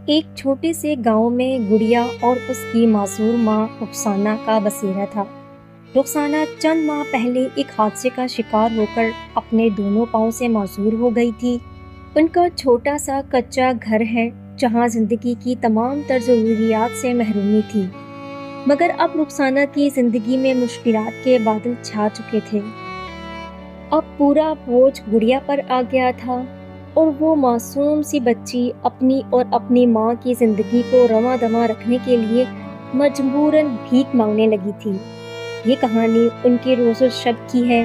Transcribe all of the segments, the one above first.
ایک چھوٹے سے گاؤں میں گڑیا اور اس کی معذور ماں رخسانہ کا بسیرا تھا۔ رخسانہ چند ماہ پہلے ایک حادثے کا شکار ہو کر اپنے دونوں پاؤں سے معذور ہو گئی تھی۔ ان کا چھوٹا سا کچا گھر ہے جہاں زندگی کی تمام تر ضروریات سے محرومی تھی، مگر اب رخسانہ کی زندگی میں مشکلات کے بادل چھا چکے تھے۔ اب پورا بوجھ گڑیا پر آ گیا تھا اور وہ معصوم سی بچی اپنی اور اپنی ماں کی زندگی کو رواں دواں رکھنے کے لیے مجبوراً بھیک مانگنے لگی تھی۔ یہ کہانی ان کے روز و شب کی ہے،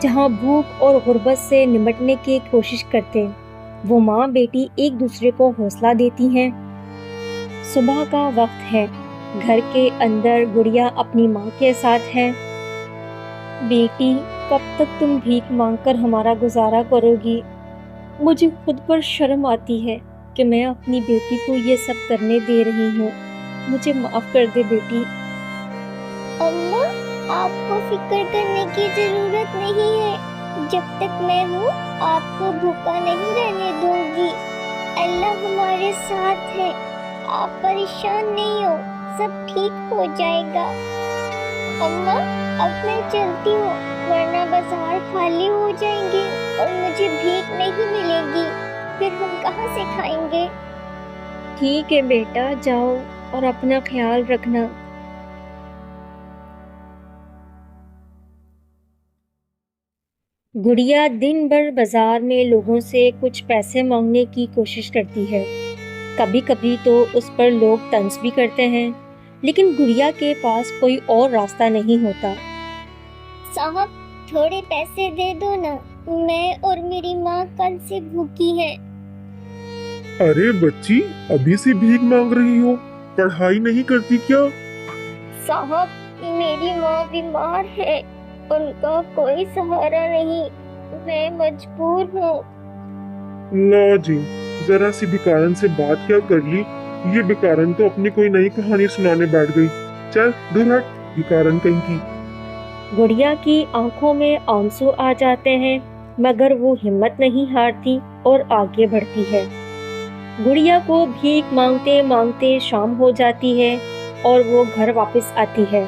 جہاں بھوک اور غربت سے نمٹنے کی کوشش کرتے وہ ماں بیٹی ایک دوسرے کو حوصلہ دیتی ہیں۔ صبح کا وقت ہے، گھر کے اندر گڑیا اپنی ماں کے ساتھ ہے۔ بیٹی، کب تک تم بھیک مانگ کر ہمارا گزارا کرو گی؟ مجھے خود پر شرم آتی ہے کہ میں اپنی بیٹی کو یہ سب کرنے دے رہی ہوں، مجھے معاف کر دے بیٹی۔ اماں، آپ کو فکر کرنے کی ضرورت نہیں ہے، جب تک میں ہوں آپ کو بھوکا نہیں رہنے دوں گی۔ اللہ ہمارے ساتھ ہے، آپ پریشان نہیں ہو، سب ٹھیک ہو جائے گا۔ اماں، اب میں چلتی ہوں، ورنہ بازار خالی ہو جائیں گے اور مجھے بھیک نہیں ملے گی، پھر ہم کہاں سے کھائیں گے؟ ٹھیک ہے بیٹا، جاؤ اور اپنا خیال رکھنا۔ گڑیا دن بھر بازار میں لوگوں سے کچھ پیسے مانگنے کی کوشش کرتی ہے۔ کبھی کبھی تو اس پر لوگ طنز بھی کرتے ہیں، لیکن گڑیا کے پاس کوئی اور راستہ نہیں ہوتا۔ صاحب، تھوڑے پیسے دے دو نا، میں اور میری ماں کل سے بھوکی ہیں۔ ارے بچی، ابھی سے بھیک مانگ رہی ہو؟ پڑھائی نہیں کرتی کیا؟ صاحب، میری ماں بیمار ہے، ان کا کوئی سہارا نہیں، میں مجبور ہوں۔ لا جی، ذرا سی بھکارن سے بات کیا کر لی، یہ بھکارن تو اپنی کوئی نئی کہانی سنانے بیٹھ گئی۔ چل دور ہٹ، بھکارن کہیں کی۔ گڑیا کی آنکھوں میں آنسو آ جاتے ہیں، مگر وہ ہمت نہیں ہارتی اور آگے بڑھتی ہے۔ گڑیا کو بھیک مانگتے مانگتے شام ہو جاتی ہے اور وہ گھر واپس آتی ہے۔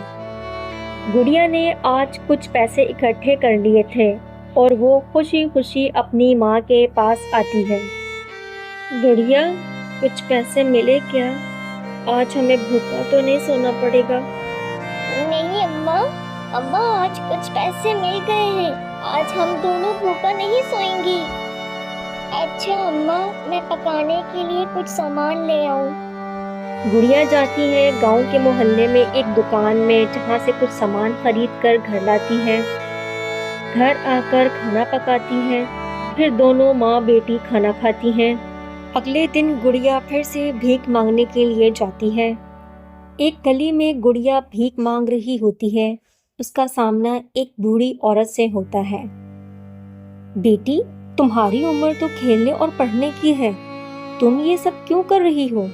گڑیا نے آج کچھ پیسے اکٹھے کر لیے تھے اور وہ خوشی خوشی اپنی ماں کے پاس آتی ہے۔ گڑیا، کچھ پیسے ملے کیا؟ آج ہمیں بھوکا تو نہیں سونا پڑے گا۔ نہیں اماں، آج کچھ پیسے مل گئے ہیں، آج ہم دونوں بھوکا نہیں سوئیں گی۔ اچھا اماں، میں پکانے کے لیے کچھ سامان لے آؤں۔ گڑیا جاتی ہے گاؤں کے محلے میں ایک دکان میں، جہاں سے کچھ سامان خرید کر گھر لاتی ہے۔ گھر آ کر کھانا پکاتی ہے، پھر دونوں ماں بیٹی کھانا کھاتی ہیں۔ اگلے دن گڑیا پھر سے بھیک مانگنے کے لیے جاتی ہے۔ ایک گلی میں گڑیا بھیک مانگ رہی ہوتی ہے، اس کا سامنا ایک بوڑھی عورت سے ہوتا ہے۔ بیٹی، تمہاری عمر تو کھیلنے اور پڑھنے کی ہے، تم یہ سب کیوں کر رہی ہو؟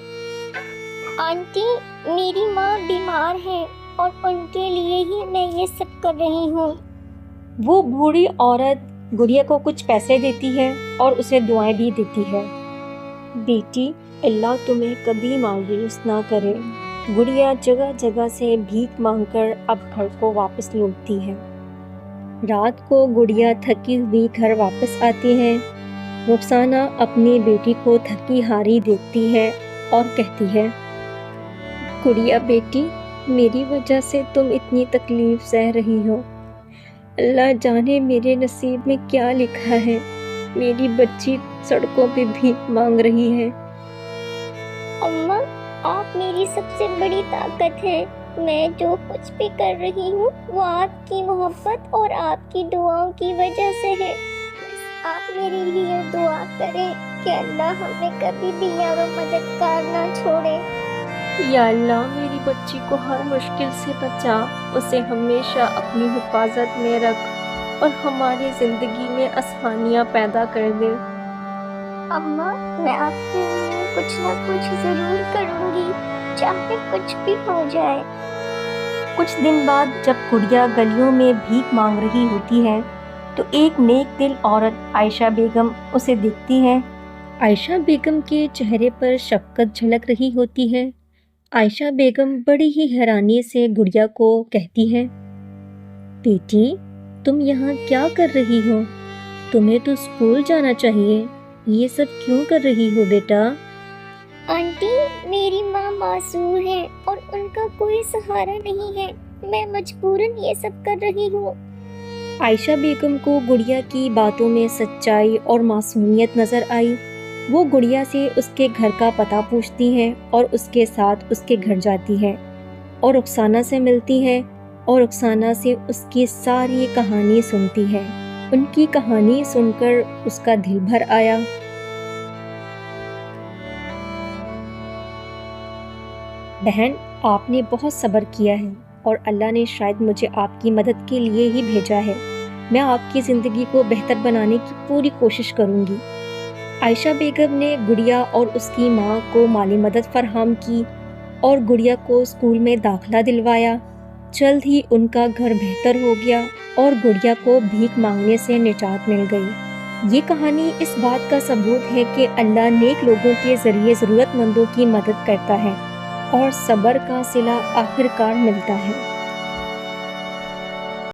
آنٹی، میری ماں بیمار ہے اور ان کے لیے ہی میں یہ سب کر رہی ہوں۔ وہ بوڑھی عورت گڑیا کو کچھ پیسے دیتی ہے اور اسے دعائیں بھی دیتی ہے۔ بیٹی، اللہ تمہیں کبھی مایوس نہ کرے۔ گڑیا جگہ جگہ سے بھیک مانگ کر اب گھر کو واپس لوٹتی ہے۔ رات کو گڑیا تھکی ہوئی گھر واپس آتی ہے۔ رخسانہ اپنی بیٹی کو تھکی ہاری دیکھتی ہے اور کہتی ہے، گڑیا بیٹی، میری وجہ سے تم اتنی تکلیف سہ رہی ہو، اللہ جانے میرے نصیب میں کیا لکھا ہے، میری بچی سڑکوں پہ بھیک مانگ رہی ہے۔ اماں، آپ میری سب سے بڑی طاقت ہے، میں جو کچھ بھی کر رہی ہوں وہ آپ کی محبت اور آپ کی دعاؤں کی وجہ سے ہے۔ بس آپ میرے لیے دعا کریں کہ اللہ ہمیں کبھی بھی یار و مددگار نہ چھوڑے۔ یا اللہ، میری بچی کو ہر مشکل سے بچا، اسے ہمیشہ اپنی حفاظت میں رکھ اور ہماری زندگی میں آسانیاں پیدا کر دے۔ اماں، میں آپ کے لیے کچھ نہ کچھ ضرور کروں گی، چاہے کچھ بھی ہو جائے۔ کچھ دن بعد جب گڑیا گلیوں میں بھیک مانگ رہی ہوتی ہے تو ایک نیک دل عورت عائشہ بیگم اسے دیکھتی ہے عائشہ بیگم کے چہرے پر شفقت جھلک رہی ہوتی ہے۔ عائشہ بیگم بڑی ہی حیرانی سے گڑیا کو کہتی ہے، بیٹی تم یہاں کیا کر رہی ہو؟ تمہیں تو اسکول جانا چاہیے، یہ سب کیوں کر رہی ہو بیٹا؟ آنٹی میری ماں معذور ہے اور ان کا کوئی سہارا نہیں ہے، میں مجبوراً یہ سب کر رہی ہوں۔ عائشہ بیگم کو گڑیا کی باتوں میں سچائی اور معصومیت نظر آئی۔ وہ گڑیا سے اس کے گھر کا پتہ پوچھتی ہے اور اس کے ساتھ اس کے گھر جاتی ہے اور رخسانہ سے ملتی ہے اور رخسانہ سے اس کی ساری کہانی سنتی ہے۔ ان کی کہانی سن کر اس کا دل بھر آیا۔ بہن آپ نے بہت صبر کیا ہے اور اللہ نے شاید مجھے آپ کی مدد کے لیے ہی بھیجا ہے۔ میں آپ کی زندگی کو بہتر بنانے کی پوری کوشش کروں گی۔ عائشہ بیگم نے گڑیا اور اس کی ماں کو مالی مدد فراہم کی اور گڑیا کو اسکول میں داخلہ دلوایا۔ جلد ہی ان کا گھر بہتر ہو گیا اور گڑیا کو بھیک مانگنے سے نجات مل گئی۔ یہ کہانی اس بات کا ثبوت ہے کہ اللہ نیک لوگوں کے ذریعے ضرورت مندوں کی مدد کرتا ہے اور صبر کا صلہ آخر کار ملتا ہے۔